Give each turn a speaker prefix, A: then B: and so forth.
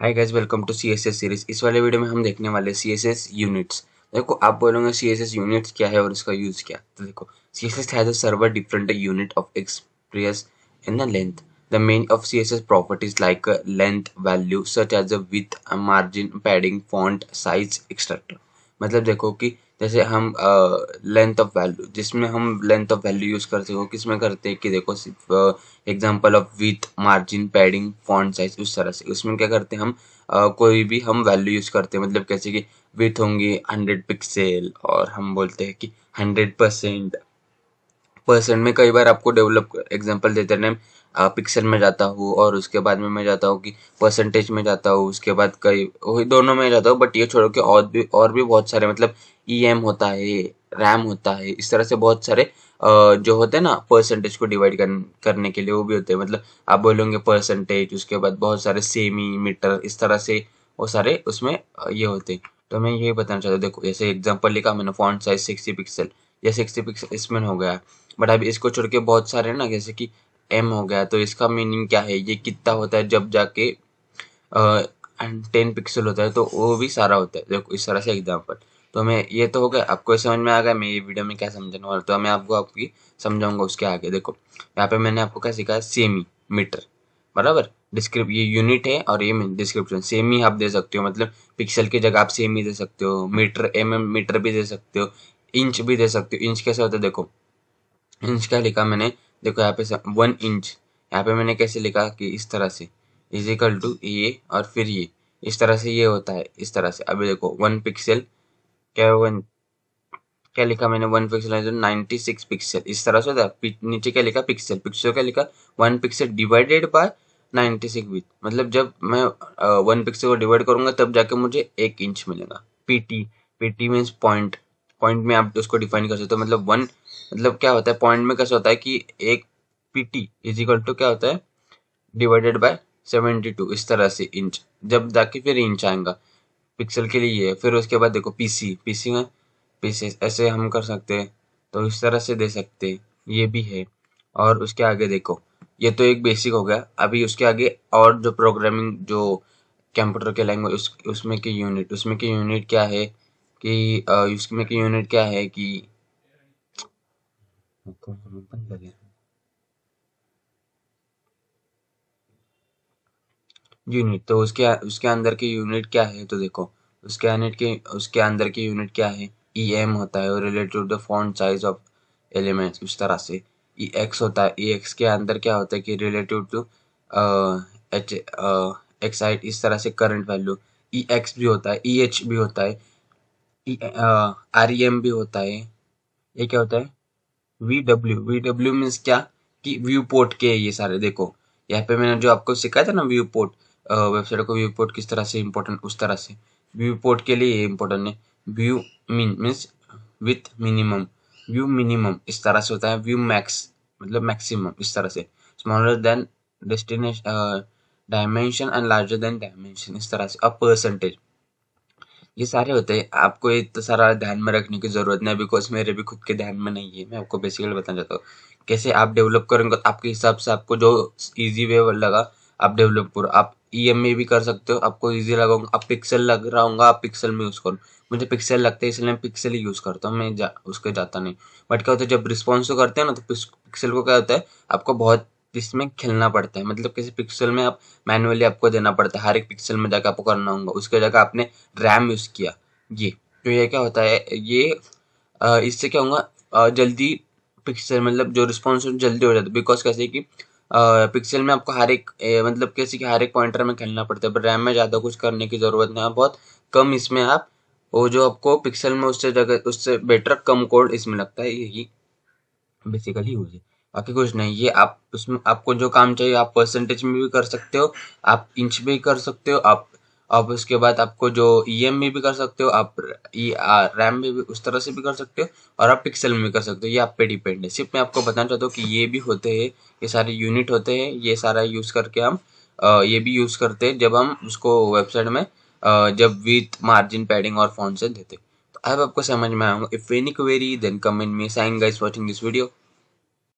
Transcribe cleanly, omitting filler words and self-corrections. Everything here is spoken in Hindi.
A: Hi guys, welcome to CSS series. इस वाले वीडियो में हम देखने वाले सीएसएस यूनिट्स। देखो, आप बोलोगे सीएसएस यूनिट्स क्या है और इसका यूज क्या। तो देखो, CSS has a several different unit of express in the length. The main of CSS properties like length value such as a width, margin, padding, font size extra. मतलब देखो कि जैसे हम लेंथ ऑफ वैल्यू, जिसमें हम लेंथ ऑफ वैल्यू यूज करते हो, किसमें करते हैं कि देखो सिर्फ example of with, margin, padding, font size, उस तरह से उसमें क्या करते हैं हम कोई भी हम वैल्यू यूज करते हैं। मतलब कैसे कि विथ होंगी 100 पिक्सल और हम बोलते हैं कि 100%। परसेंट में कई बार आपको डेवलप एग्जांपल देते हैं, पिक्सल में जाता हूँ और उसके बाद में मैं जाता हूँ कि परसेंटेज में जाता हूँ, उसके बाद कई वही दोनों में जाता हूँ। बट ये छोड़ो कि और भी बहुत सारे, मतलब ईएम होता है, रैम होता है, इस तरह से बहुत सारे जो होते हैं ना परसेंटेज को डिवाइड करने के लिए, वो भी होते हैं। मतलब आप बोलोगे परसेंटेज, उसके बाद बहुत सारे सेमी, मीटर, इस तरह से वो सारे उसमें ये होते हैं। तो मैं यही बताना चाहता हूँ। देखो, जैसे एग्जांपल लिखा मैंने, फॉन्ट साइज 60 पिक्सल, या 60 पिक्सल इसमें हो गया। बट अब इसको छोड़ के बहुत सारे ना, जैसे कि एम हो गया, तो इसका मीनिंग क्या है, ये कितना होता है जब जाके 10 पिक्सल होता है, तो वो भी सारा होता है। देखो, इस तरह से एग्जाम्पल। तो मैं ये तो हो गया, आपको समझ में आ गया मैं ये वीडियो में क्या समझाने वाला। तो मैं आपको आपकी समझाऊंगा उसके आगे। देखो, यहाँ पे मैंने आपको क्या सिखाया, सेमी, मीटर, बराबर। डिस्क्रिप ये यूनिट है और ये डिस्क्रिप्शन। सेमी आप दे सकते हो, मतलब पिक्सल की जगह आप सेमी दे सकते हो। मीटर, मीटर भी दे सकते हो। इंच भी दे सकते हो। इंच कैसे होता है, देखो इंच क्या लिखा मैंने, देखो यहाँ पे 1 इंच, यहाँ पे मैंने कैसे लिखा कि इस तरह से, इज इक्वल टू ये और फिर ये, इस तरह से ये होता है, इस तरह से। अभी देखो 1 पिक्सल क्या है, वन क्या लिखा मैंने, 1 पिक्सल है 96 पिक्सल, इस तरह से होता है। नीचे क्या लिखा, पिक्सल, पिक्सल क्या लिखा, 1 पिक्सल डिवाइडेड बाय 96 विथ। मतलब जब मैं 1 पिक्सल को डिवाइड करूंगा तब जाके मुझे 1 इंच मिलेगा। PT, PT means point. Point में आप उसको डिफाइन कर सकते हो। मतलब वन, मतलब क्या होता है पॉइंट में, कैसे होता है कि एक पीटी इज इक्वल टू क्या होता है, डिवाइडेड बाय 72, इस तरह से इंच, जब जाके फिर इंच आएगा। पिक्सल के लिए ये है। फिर उसके बाद देखो पीसी, पीसी में पीसी ऐसे हम कर सकते हैं, तो इस तरह से दे सकते हैं, ये भी है। और उसके आगे देखो, ये तो एक बेसिक हो गया। अभी उसके आगे और जो प्रोग्रामिंग, जो कंप्यूटर के लैंग्वेज, उसमें की यूनिट क्या है कि उसमें की यूनिट क्या है कि यूनिट, तो उसके अंदर की यूनिट क्या है, तो देखो उसके अंदर की यूनिट क्या है, ई एम होता है, related to the font size of elements, उस तरह से। ई एक्स होता है, ई एक्स के अंदर क्या होता है कि रिलेटिव टू एच एक्साइट, इस तरह से करंट वैल्यू। ई एक्स भी होता है, ई एच भी होता है, ई आर ई एम भी होता है। ये क्या होता है, वी डब्ल्यू मीन्स क्या, कि व्यू पोर्ट के ये सारे। देखो, यहाँ पे मैंने जो आपको सिखाया था ना, व्यू पोर्ट, वेबसाइट को व्यू पोर्ट किस तरह से इम्पोर्टेंट, उस तरह से व्यू पोर्ट के लिए ये इम्पोर्टेंट है। View means with minimum, view minimum इस तरह से होता है। व्यू मैक्स मतलब मैक्सिमम, इस तरह से। Smaller than destination dimension and larger than dimension, इस तरह से। अब परसेंटेज, ये सारे होते हैं। आपको ये तो सारा ध्यान में रखने की जरूरत नहीं, बिकॉज मेरे भी खुद के ध्यान में नहीं है। मैं आपको बेसिकली बताना चाहता हूँ कैसे आप डेवलप करेंगे, आपके हिसाब से आपको जो इजी वे लगा आप डेवलप करो। आप ईएम में भी कर सकते हो, आपको इजी लगा, आप पिक्सल लग रहा होगा, आप पिक्सल में यूज करो। मुझे पिक्सल लगता है इसलिए मैं पिक्सल ही यूज करता हूँ, मैं उसके जाता नहीं। बट क्या होता है, जब रिस्पॉन्स करते हैं ना, तो पिक्सल को क्या होता है, आपको बहुत इसमें खेलना पड़ता है। मतलब किसी पिक्सल में आप मैनुअली आपको देना पड़ता है, हर एक पिक्सल में जाकर आपको करना होगा। उसके जगह आपने रैम यूज किया, ये तो ये क्या होता है, ये इससे क्या होगा, जल्दी पिक्सल, मतलब जो रिस्पॉन्स जल्दी हो जाता है। बिकॉज कैसे कि पिक्सल में आपको हर एक मतलब कैसे कि हर एक पॉइंटर में खेलना पड़ता है, पर रैम में ज़्यादा कुछ करने की ज़रूरत नहीं है। आप बहुत कम इसमें आप वो जो आपको पिक्सल में उससे जगह उससे बेटर कम कोड इसमें लगता है, यही बेसिकली यूज है। बाकी कुछ नहीं। ये आप उसमें आपको जो काम चाहिए आप परसेंटेज में भी कर सकते हो, आप इंच में भी कर सकते हो, आप उसके बाद आपको जो ईएम में भी कर सकते हो, आप रैम में भी उस तरह से भी कर सकते हो, और आप पिक्सल में भी कर सकते हो। ये आप पे डिपेंड है। सिर्फ मैं आपको बताना चाहता हूँ कि ये भी होते हैं, ये सारे यूनिट होते हैं, ये सारा यूज करके हम ये भी यूज करते हैं जब हम उसको वेबसाइट में जब विथ मार्जिन, पैडिंग और फॉन्ट से देते हैं। तो आई होप आपको समझ में आऊंगा। If any query then comment me. Thank guys watching this video.